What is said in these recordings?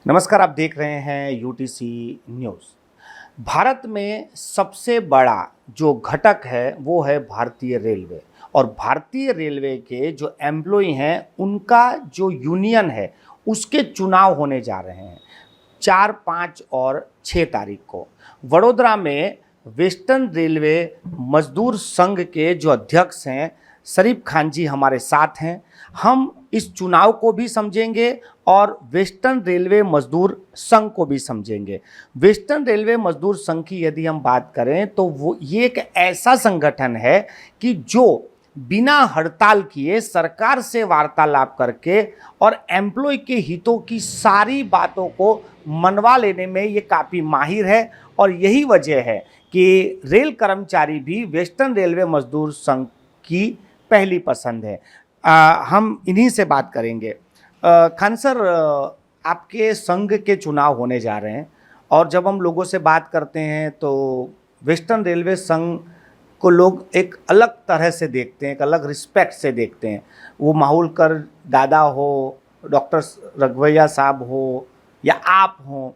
नमस्कार, आप देख रहे हैं यूटीसी न्यूज़। भारत में सबसे बड़ा जो घटक है वो है भारतीय रेलवे। और भारतीय रेलवे के जो एम्प्लॉय हैं उनका जो यूनियन है उसके चुनाव होने जा रहे हैं 4, 5 और 6 तारीख को। वडोदरा में वेस्टर्न रेलवे मजदूर संघ के जो अध्यक्ष हैं शरीफ खान जी हमारे साथ हैं। हम इस चुनाव को भी समझेंगे और वेस्टर्न रेलवे मजदूर संघ को भी समझेंगे। वेस्टर्न रेलवे मजदूर संघ की यदि हम बात करें तो वो ये एक ऐसा संगठन है कि जो बिना हड़ताल किए सरकार से वार्तालाप करके और एम्प्लॉय के हितों की सारी बातों को मनवा लेने में ये काफ़ी माहिर है। और यही वजह है कि रेल कर्मचारी भी वेस्टर्न रेलवे मजदूर संघ की पहली पसंद है। हम इन्हीं से बात करेंगे। खान सर, आपके संघ के चुनाव होने जा रहे हैं और जब हम लोगों से बात करते हैं तो वेस्टर्न रेलवे संघ को लोग एक अलग तरह से देखते हैं, एक अलग रिस्पेक्ट से देखते हैं। वो माहुलकर दादा हो, डॉक्टर रघुवैया साहब हो या आप हो,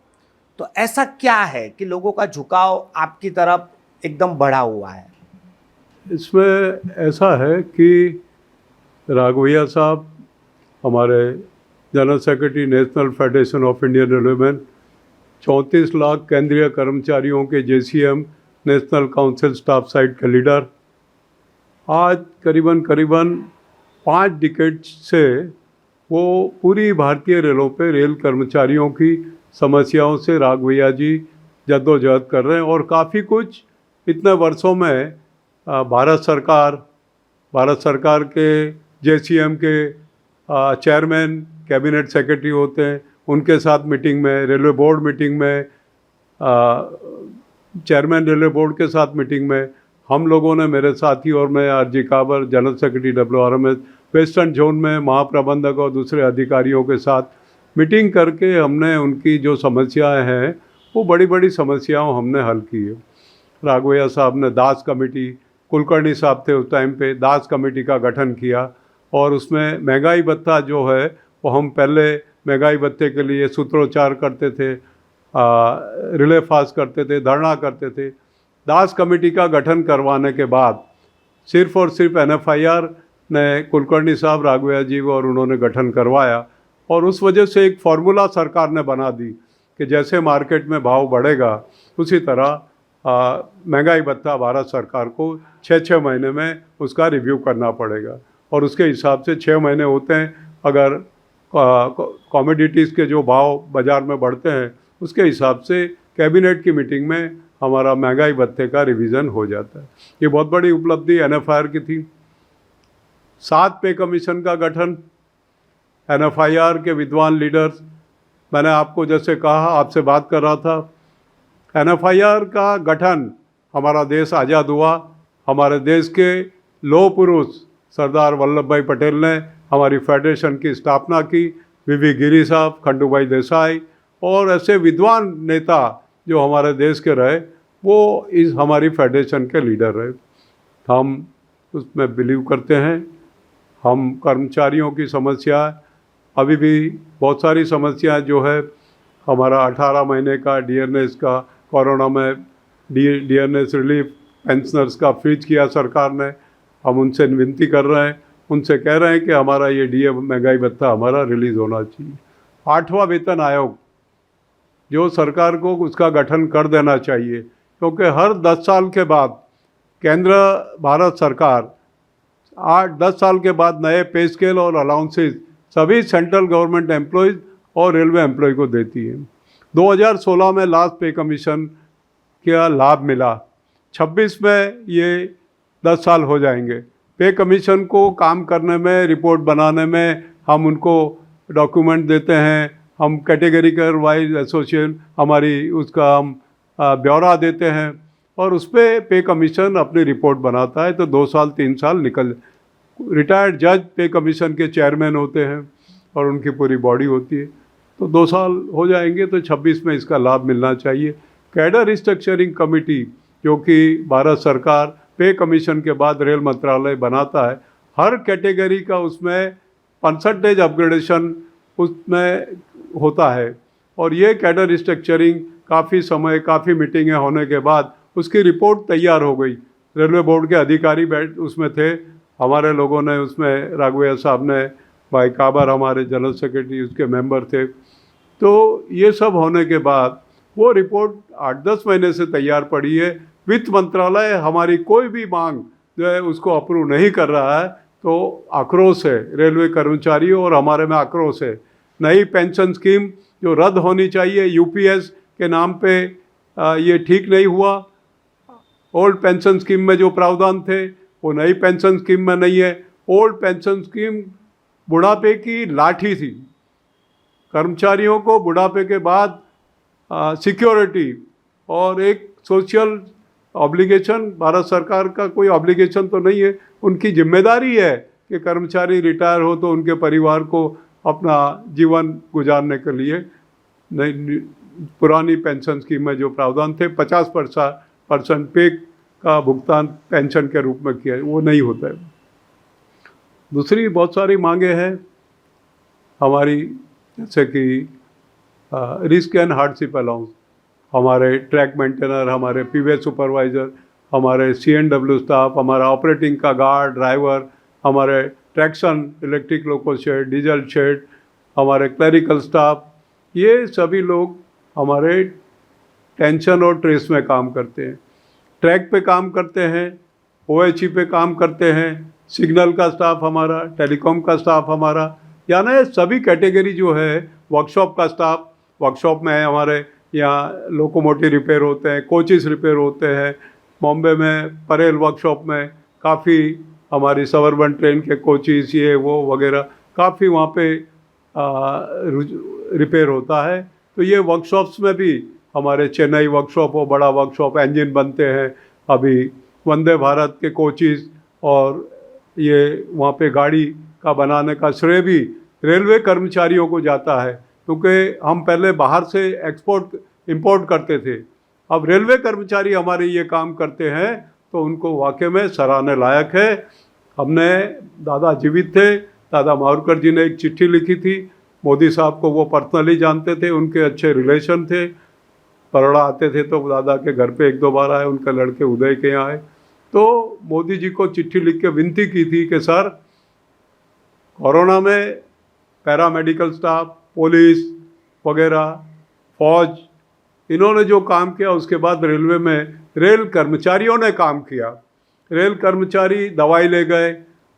तो ऐसा क्या है कि लोगों का झुकाव आपकी तरफ एकदम बढ़ा हुआ है? इसमें ऐसा है कि राघवैया साहब हमारे general secretary national federation of Indian railwaymen, 34 lakh केंद्रीय कर्मचारियों के JCM national council staff side के लीडर, आज करीबन 5 डिकेड से वो पूरी भारतीय रेलों पे रेल कर्मचारियों की समस्याओं से राघवैया जी जद्दोजहद कर रहे हैं। और काफ़ी कुछ इतने वर्षों में भारत सरकार के जेसीएम के चेयरमैन कैबिनेट सेक्रेटरी होते हैं, उनके साथ मीटिंग में, रेलवे बोर्ड मीटिंग में, चेयरमैन रेलवे बोर्ड के साथ मीटिंग में, हम लोगों ने, मेरे साथी और मैं, आरजी काबर, general secretary WRMS, western zone में महाप्रबंधक और दूसरे अधिकारियों के साथ मीटिंग करके हमने उनकी जो समस्याएं हैं वो बड़ी बड़ी समस्याओं हमने हल की है। राघवैया साहब ने दास कमेटी, कुलकर्णी साहब थे उस टाइम पे, दास कमेटी का गठन किया और उसमें महंगाई भत्ता जो है वो हम पहले महंगाई भत्ते के लिए सूत्रोच्चार करते थे, रिले फास्ट करते थे, धरना करते थे। दास कमेटी का गठन करवाने के बाद सिर्फ और सिर्फ NFIR ने कुलकर्णी साहब, राघवैया जी और उन्होंने गठन करवाया और उस वजह से एक फार्मूला सरकार ने बना दी कि जैसे मार्केट में भाव बढ़ेगा उसी तरह महंगाई भत्ता भारत सरकार को 6 महीने में उसका रिव्यू करना पड़ेगा। और उसके हिसाब से 6 महीने होते हैं, अगर कॉमोडिटीज़ के जो भाव बाज़ार में बढ़ते हैं उसके हिसाब से कैबिनेट की मीटिंग में हमारा महंगाई भत्ते का रिवीजन हो जाता है। ये बहुत बड़ी उपलब्धि NFIR की थी। 7 पे कमीशन का गठन, NFIR के विद्वान लीडर्स, मैंने आपको जैसे कहा, आपसे बात कर रहा था, NFIR का गठन, हमारा देश आज़ाद हुआ, हमारे देश के लौह पुरुष सरदार वल्लभ भाई पटेल ने हमारी फेडरेशन की स्थापना की, VV गिरी साहब, खंडू भाई देसाई और ऐसे विद्वान नेता जो हमारे देश के रहे, वो इस हमारी फेडरेशन के लीडर रहे। हम उसमें बिलीव करते हैं। हम कर्मचारियों की समस्या, अभी भी बहुत सारी समस्याएं जो है, हमारा 18 महीने का DNS का, कोरोना में DNS रिलीफ पेंशनर्स का फ्रीज किया सरकार ने। हम उनसे विनती कर रहे हैं, उनसे कह रहे हैं कि हमारा ये DA महंगाई भत्ता हमारा रिलीज़ होना चाहिए। 8वां वेतन आयोग जो सरकार को उसका गठन कर देना चाहिए, क्योंकि हर 10 साल के बाद केंद्र भारत सरकार 8-10 साल के बाद नए पे स्केल और अलाउंसेस सभी सेंट्रल गवर्नमेंट एम्प्लॉयज़ और रेलवे एम्प्लॉय को देती है। 2016 में लास्ट पे कमीशन का लाभ मिला, 26 में ये 10 साल हो जाएंगे। पे कमीशन को काम करने में, रिपोर्ट बनाने में हम उनको डॉक्यूमेंट देते हैं, हम कैटेगरिकल वाइज एसोसिएशन हमारी उसका हम ब्यौरा देते हैं और उस पर पे कमीशन अपनी रिपोर्ट बनाता है। तो 2 साल 3 साल निकल, रिटायर्ड जज पे कमीशन के चेयरमैन होते हैं और उनकी पूरी बॉडी होती है, तो 2 साल हो जाएंगे, तो 26 में इसका लाभ मिलना चाहिए। कैडर रिस्ट्रक्चरिंग कमेटी जो कि भारत सरकार पे कमीशन के बाद रेल मंत्रालय बनाता है, हर कैटेगरी का उसमें 65% अपग्रेडेशन उसमें होता है और ये कैडर स्ट्रक्चरिंग काफ़ी समय काफ़ी मीटिंगें होने के बाद उसकी रिपोर्ट तैयार हो गई। रेलवे बोर्ड के अधिकारी बैठ उसमें थे, हमारे लोगों ने उसमें, राघवैया साहब ने, भाई काबर हमारे जनरल सेक्रेटरी उसके मेंबर थे। तो ये सब होने के बाद वो रिपोर्ट 8-10 महीने से तैयार पड़ी है। वित्त मंत्रालय हमारी कोई भी मांग जो है उसको अप्रूव नहीं कर रहा है, तो आक्रोश है रेलवे कर्मचारियों और हमारे में आक्रोश है। नई पेंशन स्कीम जो रद्द होनी चाहिए यूपीएस के नाम पे, ये ठीक नहीं हुआ। ओल्ड पेंशन स्कीम में जो प्रावधान थे वो नई पेंशन स्कीम में नहीं है। ओल्ड पेंशन स्कीम बुढ़ापे की लाठी थी, कर्मचारियों को बुढ़ापे के बाद सिक्योरिटी और एक सोशल ऑब्लिगेशन, भारत सरकार का कोई ऑब्लिगेशन तो नहीं है, उनकी जिम्मेदारी है कि कर्मचारी रिटायर हो तो उनके परिवार को अपना जीवन गुजारने के लिए नई पुरानी पेंशन स्कीम में जो प्रावधान थे 50% पे का भुगतान पेंशन के रूप में किया, वो नहीं होता है। दूसरी बहुत सारी मांगे हैं हमारी, जैसे कि रिस्क एंड हार्डशिप अलाउंस, हमारे ट्रैक मेंटेनर, हमारे पीवे सुपरवाइज़र, हमारे CNW स्टाफ, हमारा ऑपरेटिंग का गार्ड ड्राइवर, हमारे traction electric loco shed, diesel shed, हमारे क्लरिकल स्टाफ, ये सभी लोग हमारे टेंशन और ट्रेस में काम करते हैं, ट्रैक पे काम करते हैं, OHE पे काम करते हैं, सिग्नल का स्टाफ हमारा, टेलीकॉम का स्टाफ हमारा, यानी सभी कैटेगरी जो है, वर्कशॉप का स्टाफ, वर्कशॉप में है हमारे यहाँ लोकोमोटिव रिपेयर होते हैं, कोचेस रिपेयर होते हैं। बॉम्बे में परेल वर्कशॉप में काफ़ी हमारी सबअर्बन ट्रेन के कोचेस ये वो वगैरह काफ़ी वहाँ पे रिपेयर होता है। तो ये वर्कशॉप्स में भी हमारे चेन्नई वर्कशॉप हो, बड़ा वर्कशॉप, इंजन बनते हैं। अभी वंदे भारत के कोचेस और ये वहाँ पे गाड़ी का बनाने का श्रेय भी रेलवे कर्मचारियों को जाता है, क्योंकि हम पहले बाहर से इंपोर्ट करते थे। अब रेलवे कर्मचारी हमारे ये काम करते हैं तो उनको वाकई में सराहने लायक है। हमने, दादा जीवित थे, दादा मावरकर जी ने एक चिट्ठी लिखी थी, मोदी साहब को वो पर्सनली जानते थे, उनके अच्छे रिलेशन थे। बड़ौदा आते थे तो दादा के घर पे 1-2 बार आए, उनके लड़के उदय के यहाँ आए, तो मोदी जी को चिट्ठी लिख के विनती की थी कि सर, कोरोना में पैरामेडिकल स्टाफ, पुलिस वगैरह, फौज, इन्होंने जो काम किया, उसके बाद रेलवे में रेल कर्मचारियों ने काम किया। रेल कर्मचारी दवाई ले गए,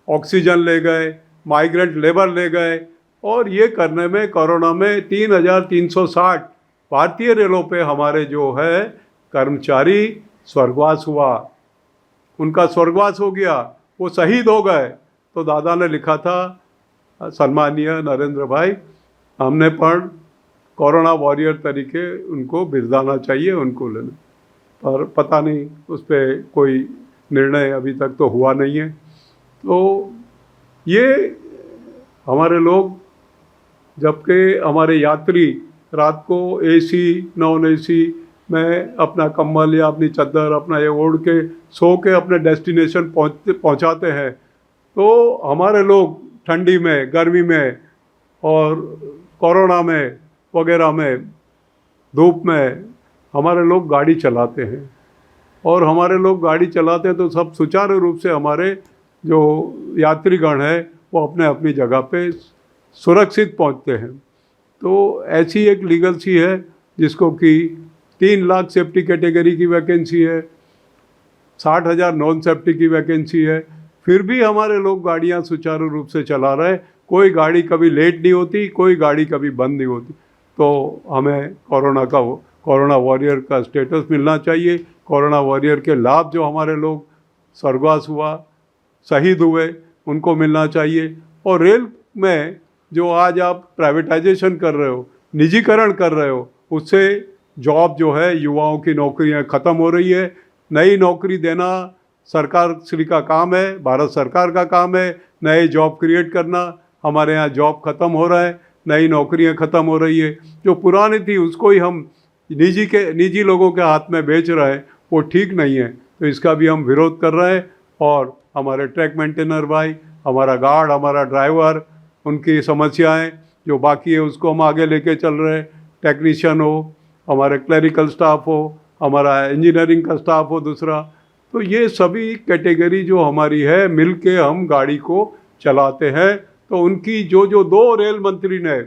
ऑक्सीजन ले गए, माइग्रेंट लेबर ले गए, और ये करने में कोरोना में 3,360 भारतीय रेलों पे हमारे जो है कर्मचारी स्वर्गवास हुआ, उनका स्वर्गवास हो गया, वो शहीद हो गए। तो दादा ने लिखा था, सम्मानीय नरेंद्र भाई, हमने पर कोरोना वॉरियर तरीके उनको बिरदाना चाहिए, उनको लेना, पर पता नहीं उस पर कोई निर्णय अभी तक तो हुआ नहीं है। तो ये हमारे लोग, जबकि हमारे यात्री रात को AC नॉन AC में अपना कंबल या अपनी चादर अपना ये ओढ़ के सो के अपने डेस्टिनेशन पहुंचाते हैं, तो हमारे लोग ठंडी में, गर्मी में और कोरोना में वगैरह में, धूप में, हमारे लोग गाड़ी चलाते हैं। और हमारे लोग गाड़ी चलाते हैं तो सब सुचारू रूप से हमारे जो यात्रीगण हैं वो अपने अपनी जगह पे सुरक्षित पहुंचते हैं। तो ऐसी एक लीगल सी है जिसको कि 3 लाख सेफ्टी कैटेगरी की वैकेंसी है, 60,000 नॉन सेफ्टी की वैकेंसी है, फिर भी हमारे लोग गाड़ियां सुचारू रूप से चला रहे। कोई गाड़ी कभी लेट नहीं होती, कोई गाड़ी कभी बंद नहीं होती। तो हमें कोरोना वॉरियर का स्टेटस मिलना चाहिए। कोरोना वॉरियर के लाभ जो हमारे लोग स्वर्गवास हुआ, शहीद हुए, उनको मिलना चाहिए। और रेल में जो आज आप प्राइवेटाइजेशन कर रहे हो, निजीकरण कर रहे हो, उससे जॉब जो है, युवाओं की नौकरियां ख़त्म हो रही है। नई नौकरी देना सरकार श्री का काम है, भारत सरकार का काम है। नए जॉब क्रिएट करना, हमारे यहाँ जॉब ख़त्म हो रहा है, नई नौकरियां ख़त्म हो रही है। जो पुरानी थी उसको ही हम निजी लोगों के हाथ में बेच रहे हैं, वो ठीक नहीं है। तो इसका भी हम विरोध कर रहे हैं। और हमारे ट्रैक मेंटेनर भाई, हमारा गार्ड, हमारा ड्राइवर, उनकी समस्याएं जो बाकी है उसको हम आगे लेके चल रहे हैं। टेक्नीशियन हो, हमारे क्लरिकल स्टाफ हो, हमारा इंजीनियरिंग का स्टाफ हो दूसरा, तो ये सभी कैटेगरी जो हमारी है मिल के हम गाड़ी को चलाते हैं। तो उनकी जो जो 2 रेल मंत्री ने,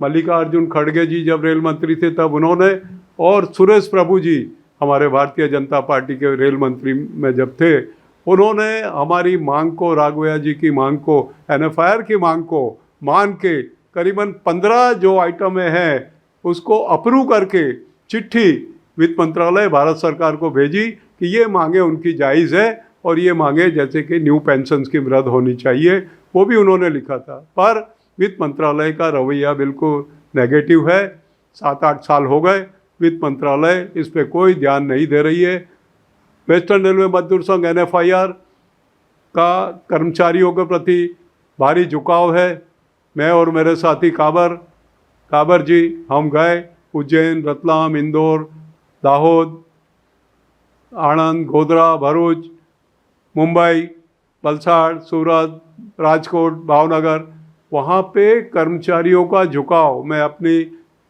मल्लिकार्जुन खड़गे जी जब रेल मंत्री थे तब उन्होंने, और सुरेश प्रभु जी हमारे भारतीय जनता पार्टी के रेल मंत्री में जब थे, उन्होंने हमारी मांग को, राघवैया जी की मांग को, NFIR की मांग को मान के करीबन 15 जो आइटमें हैं उसको अप्रूव करके चिट्ठी वित्त मंत्रालय भारत सरकार को भेजी कि ये मांगे उनकी जायज़ है और ये मांगे जैसे कि न्यू पेंशन स्कीम रद्द होनी चाहिए, वो भी उन्होंने लिखा था। पर वित्त मंत्रालय का रवैया बिल्कुल नेगेटिव है। 7-8 साल हो गए, वित्त मंत्रालय इस पर कोई ध्यान नहीं दे रही है। वेस्टर्न रेलवे मजदूर संघ NFIR का कर्मचारियों के प्रति भारी झुकाव है। मैं और मेरे साथी काबर जी हम गए उज्जैन, रतलाम, इंदौर, दाहोद, आणंद, गोधरा, भरूच, मुंबई, वलसाड़, सूरत, राजकोट, भावनगर, वहाँ पे कर्मचारियों का झुकाव, मैं अपनी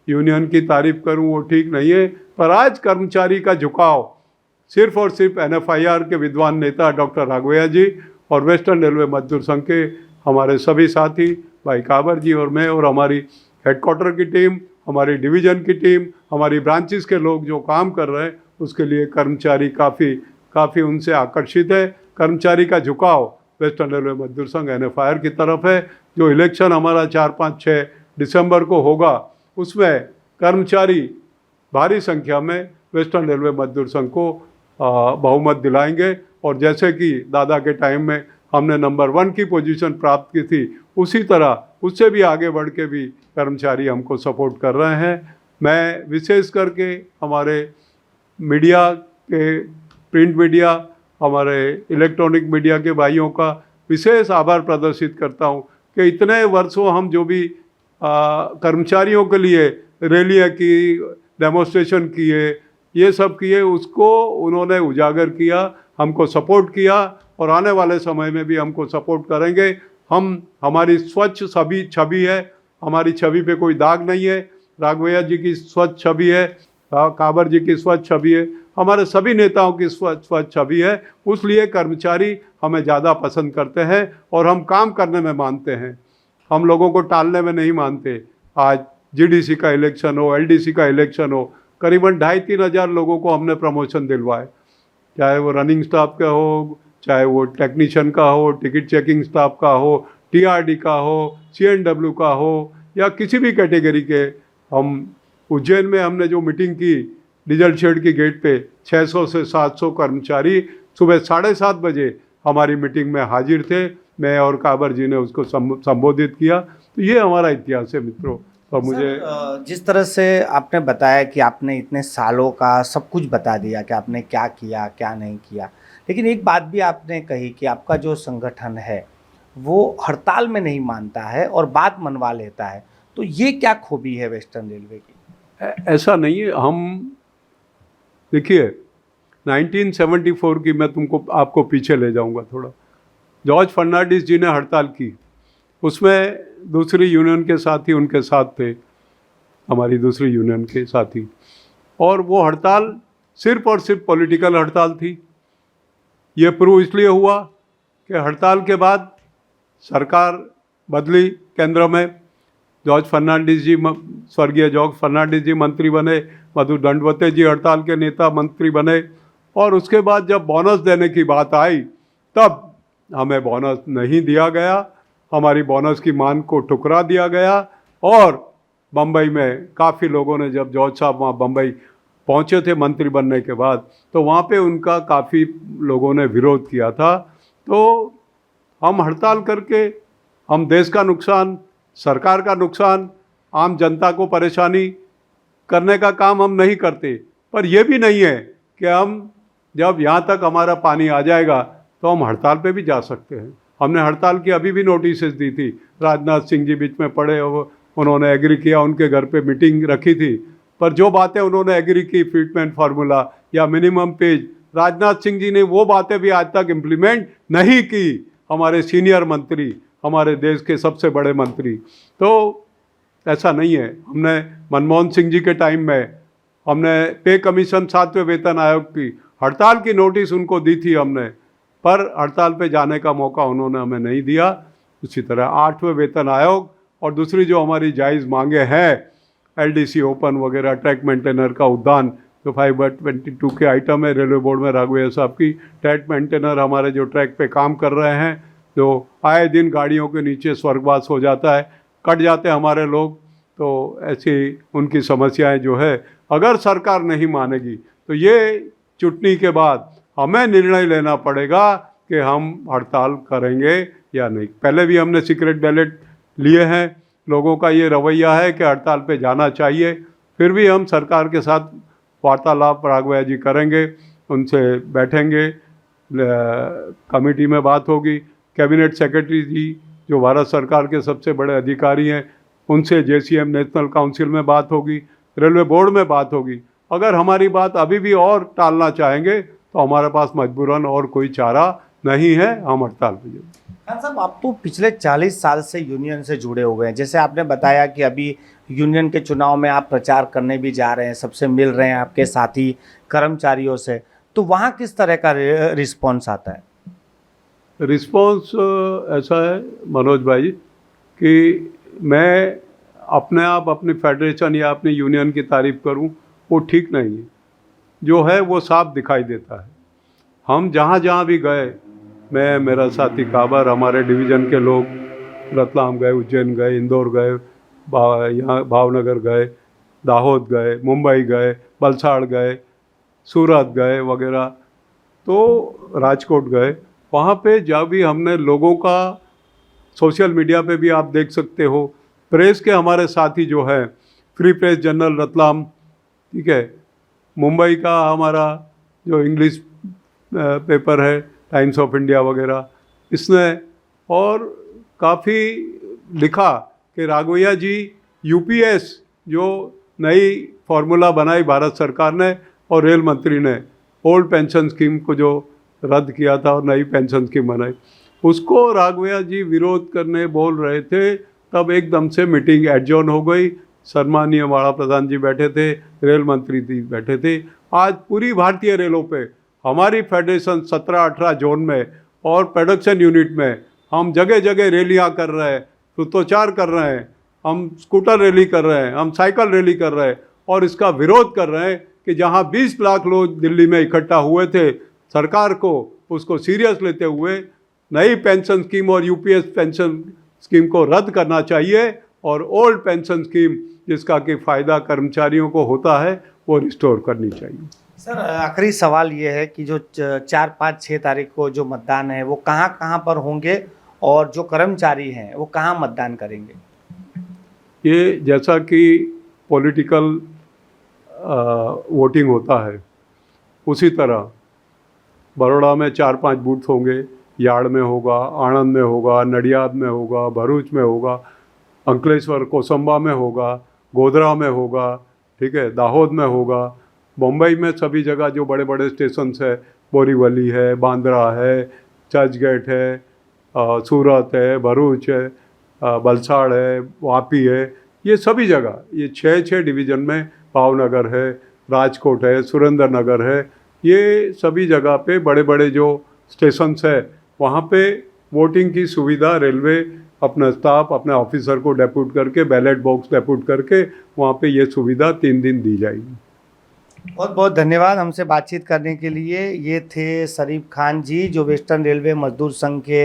यूनियन की तारीफ करूँ वो ठीक नहीं है, पर आज कर्मचारी का झुकाव सिर्फ और सिर्फ NFIR के विद्वान नेता डॉक्टर राघवैया जी और वेस्टर्न रेलवे मजदूर संघ के हमारे सभी साथी भाई काबर जी और मैं और हमारी हेडक्वार्टर की टीम, हमारी डिवीज़न की टीम, हमारी ब्रांचेस के लोग जो काम कर रहे हैं, उसके लिए कर्मचारी काफ़ी उनसे आकर्षित है। कर्मचारी का झुकाव वेस्टर्न रेलवे मजदूर संघ NFIR की तरफ है। जो इलेक्शन हमारा 4, 5, 6 दिसंबर को होगा, उसमें कर्मचारी भारी संख्या में वेस्टर्न रेलवे मजदूर संघ को बहुमत दिलाएंगे। और जैसे कि दादा के टाइम में हमने नंबर 1 की पोजीशन प्राप्त की थी, उसी तरह उससे भी आगे बढ़ के भी कर्मचारी हमको सपोर्ट कर रहे हैं। मैं विशेष करके हमारे मीडिया के, प्रिंट मीडिया, हमारे इलेक्ट्रॉनिक मीडिया के भाइयों का विशेष आभार प्रदर्शित करता हूं कि इतने वर्षों हम जो भी कर्मचारियों के लिए रैलियाँ की, डेमोन्स्ट्रेशन किए, ये सब किए, उसको उन्होंने उजागर किया, हमको सपोर्ट किया और आने वाले समय में भी हमको सपोर्ट करेंगे। हमारी स्वच्छ छवि है, हमारी छवि पे कोई दाग नहीं है। राघवैया जी की स्वच्छ छवि है, काबर जी की स्वच्छ छवि है, हमारे सभी नेताओं की स्वच्छ छवि है। उसलिए कर्मचारी हमें ज़्यादा पसंद करते हैं और हम काम करने में मानते हैं, हम लोगों को टालने में नहीं मानते। आज GDC का इलेक्शन हो, LDC का इलेक्शन हो, करीबन 2,500-3 हज़ार लोगों को हमने प्रमोशन दिलवाए, चाहे वो रनिंग स्टाफ का हो, चाहे वो टेक्नीशियन का हो, टिकट चेकिंग स्टाफ का हो, TRD का हो, CNW का हो, या किसी भी कैटेगरी के। हम उज्जैन में हमने जो मीटिंग की डीजल शेड की गेट पे, 600 से 700 कर्मचारी सुबह 7:30 बजे हमारी मीटिंग में हाजिर थे। मैं और काबर जी ने उसको संबोधित किया। तो ये हमारा इतिहास है मित्रों। और मुझे जिस तरह से आपने बताया कि आपने इतने सालों का सब कुछ बता दिया कि आपने क्या किया क्या नहीं किया, लेकिन एक बात भी आपने कही कि आपका जो संगठन है वो हड़ताल में नहीं मानता है और बात मनवा लेता है। तो ये क्या खूबी है वेस्टर्न रेलवे की? ऐसा नहीं है। हम देखिए 1974 की मैं आपको पीछे ले जाऊंगा थोड़ा। जॉर्ज फर्नांडिस जी ने हड़ताल की, उसमें दूसरी यूनियन के साथी उनके साथ थे, हमारी दूसरी यूनियन के साथी, और वो हड़ताल सिर्फ और सिर्फ पॉलिटिकल हड़ताल थी। ये प्रूव इसलिए हुआ कि हड़ताल के बाद सरकार बदली केंद्र में, जॉर्ज फर्नांडिस जी, स्वर्गीय जॉर्ज फर्नांडिस जी मंत्री बने, मधु दंडवते जी हड़ताल के नेता मंत्री बने, और उसके बाद जब बोनस देने की बात आई तब हमें बोनस नहीं दिया गया, हमारी बोनस की मांग को ठुकरा दिया गया। और बम्बई में काफ़ी लोगों ने, जब जॉर्ज साहब वहाँ बम्बई पहुँचे थे मंत्री बनने के बाद, तो वहाँ पे उनका काफ़ी लोगों ने विरोध किया था। तो हम हड़ताल करके हम देश का नुकसान, सरकार का नुकसान, आम जनता को परेशानी करने का काम हम नहीं करते। पर यह भी नहीं है कि हम जब यहाँ तक हमारा पानी आ जाएगा तो हम हड़ताल पे भी जा सकते हैं। हमने हड़ताल की अभी भी नोटिस दी थी, राजनाथ सिंह जी बीच में पड़े, उन्होंने एग्री किया, उनके घर पे मीटिंग रखी थी, पर जो बातें उन्होंने एग्री की, फिटमेंट फार्मूला या मिनिमम पेज, राजनाथ सिंह जी ने वो बातें भी आज तक इम्प्लीमेंट नहीं की। हमारे सीनियर मंत्री, हमारे देश के सबसे बड़े मंत्री। तो ऐसा नहीं है। हमने मनमोहन सिंह जी के टाइम में हमने पे कमीशन 7वें वेतन आयोग की हड़ताल की नोटिस उनको दी थी हमने, पर हड़ताल पे जाने का मौका उन्होंने हमें नहीं दिया। उसी तरह 8वें वेतन आयोग और दूसरी जो हमारी जायज़ मांगे हैं, एलडीसी ओपन वगैरह, ट्रैक मेंटेनर का उद्यान जो 5/22 के आइटम है रेलवे बोर्ड में, राघवैया साहब की, ट्रैक मेंटेनर हमारे जो ट्रैक पे काम कर रहे हैं, जो आए दिन गाड़ियों के नीचे स्वर्गवास हो जाता है, कट जाते हैं हमारे लोग, तो ऐसी उनकी समस्याएं जो है, अगर सरकार नहीं मानेगी तो ये चुटनी के बाद हमें निर्णय लेना पड़ेगा कि हम हड़ताल करेंगे या नहीं। पहले भी हमने सीक्रेट बैलेट लिए हैं, लोगों का ये रवैया है कि हड़ताल पे जाना चाहिए, फिर भी हम सरकार के साथ वार्तालाप राघवैया जी करेंगे, उनसे बैठेंगे, कमेटी में बात होगी, कैबिनेट सेक्रेटरी जी जो भारत सरकार के सबसे बड़े अधिकारी हैं उनसे जेसीएम नेशनल काउंसिल में बात होगी, रेलवे बोर्ड में बात होगी। अगर हमारी बात अभी भी और टालना चाहेंगे तो हमारे पास मजबूरन और कोई चारा नहीं है, हम हड़ताल पे जाएंगे। खान साहब, आप तो पिछले 40 साल से यूनियन से जुड़े हुए हैं। जैसे आपने बताया कि अभी यूनियन के चुनाव में आप प्रचार करने भी जा रहे हैं, सबसे मिल रहे हैं आपके साथी कर्मचारियों से, तो वहाँ किस तरह का रिस्पॉन्स आता है? रिस्पॉन्स ऐसा है मनोज भाई कि मैं अपने आप अपनी फेडरेशन या अपनी यूनियन की तारीफ करूं, वो ठीक नहीं है। जो है वो साफ दिखाई देता है। हम जहाँ जहाँ भी गए, मैं, मेरा साथी काबर, हमारे डिवीज़न के लोग रतलाम गए, उज्जैन गए, इंदौर गए, यहाँ भावनगर गए, दाहोद गए, मुंबई गए, वलसाड़ गए, सूरत गए वगैरह, तो राजकोट गए। वहाँ पे जब भी हमने लोगों का, सोशल मीडिया पे भी आप देख सकते हो, प्रेस के हमारे साथी जो है, फ्री प्रेस जर्नल रतलाम, ठीक है, मुंबई का हमारा जो इंग्लिश पेपर है टाइम्स ऑफ इंडिया वगैरह, इसने और काफ़ी लिखा कि राघवैया जी यूपीएस जो नई फार्मूला बनाई भारत सरकार ने और रेल मंत्री ने, ओल्ड पेंशन स्कीम को जो रद्द किया था और नई पेंशन स्कीम बनाई, उसको राघवैया जी विरोध करने बोल रहे थे, तब एकदम से मीटिंग एडजॉर्न हो गई। सम्मानीय वाड़ा प्रधान जी बैठे थे, रेल मंत्री जी बैठे थे। आज पूरी भारतीय रेलों पे हमारी फेडरेशन 17-18 जोन में और प्रोडक्शन यूनिट में हम जगह जगह रैलियाँ कर रहे हैं, सूत्रोच्चार कर रहे हैं, हम स्कूटर रैली कर रहे हैं, हम साइकिल रैली कर रहे हैं और इसका विरोध कर रहे हैं कि जहाँ 20 लाख लोग दिल्ली में इकट्ठा हुए थे, सरकार को उसको सीरियस लेते हुए नई पेंशन स्कीम और यूपीएस पेंशन स्कीम को रद्द करना चाहिए और ओल्ड पेंशन स्कीम जिसका कि फ़ायदा कर्मचारियों को होता है वो रिस्टोर करनी चाहिए। सर, आखिरी सवाल ये है कि जो 4, 5, 6 तारीख को जो मतदान है वो कहाँ कहाँ पर होंगे और जो कर्मचारी हैं वो कहाँ मतदान करेंगे? ये जैसा कि पॉलिटिकल वोटिंग होता है उसी तरह बड़ौदा में 4-5 बूथ होंगे, यार्ड में होगा, आणंद में होगा, नडियाद में होगा, भरूच में होगा, अंकलेश्वर कोसंबा में होगा, गोधरा में होगा, ठीक है, दाहोद में होगा, मुंबई में सभी जगह जो बड़े बड़े स्टेशन है, बोरीवली है, बांद्रा है, चर्चगेट है, सूरत है, भरूच है, वलसाड़ है, वापी है, ये सभी जगह, ये 6 डिवीज़न में, भावनगर है, राजकोट है, सुरेंद्र नगर है, ये सभी जगह पे बड़े बड़े जो स्टेशंस है वहाँ पे वोटिंग की सुविधा रेलवे अपना स्टाफ, अपने ऑफिसर को डेप्यूट करके, बैलेट बॉक्स डेप्यूट करके वहाँ पे ये सुविधा 3 दिन दी जाएगी। बहुत बहुत धन्यवाद हमसे बातचीत करने के लिए। ये थे शरीफ खान जी, जो वेस्टर्न रेलवे मजदूर संघ के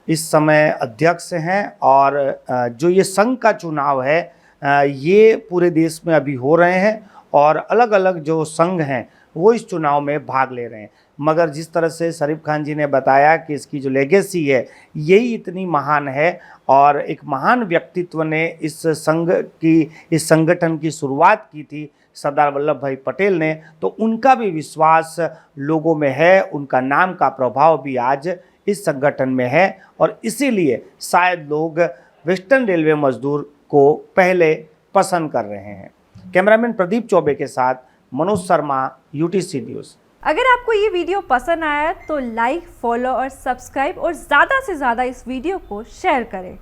इस समय अध्यक्ष हैं। और जो ये संघ का चुनाव है ये पूरे देश में अभी हो रहे हैं और अलग अलग जो संघ हैं वो इस चुनाव में भाग ले रहे हैं। मगर जिस तरह से शरीफ खान जी ने बताया कि इसकी जो लेगेसी है यही इतनी महान है और एक महान व्यक्तित्व ने इस संघ की, इस संगठन की शुरुआत की थी सरदार वल्लभ भाई पटेल ने, तो उनका भी विश्वास लोगों में है, उनका नाम का प्रभाव भी आज इस संगठन में है और इसीलिए शायद लोग वेस्टर्न रेलवे मजदूर को पहले पसंद कर रहे हैं। कैमरामैन प्रदीप चौबे के साथ मनोज शर्मा, UTC न्यूज़। अगर आपको ये वीडियो पसंद आया तो लाइक, फॉलो और सब्सक्राइब और ज़्यादा से ज़्यादा इस वीडियो को शेयर करें।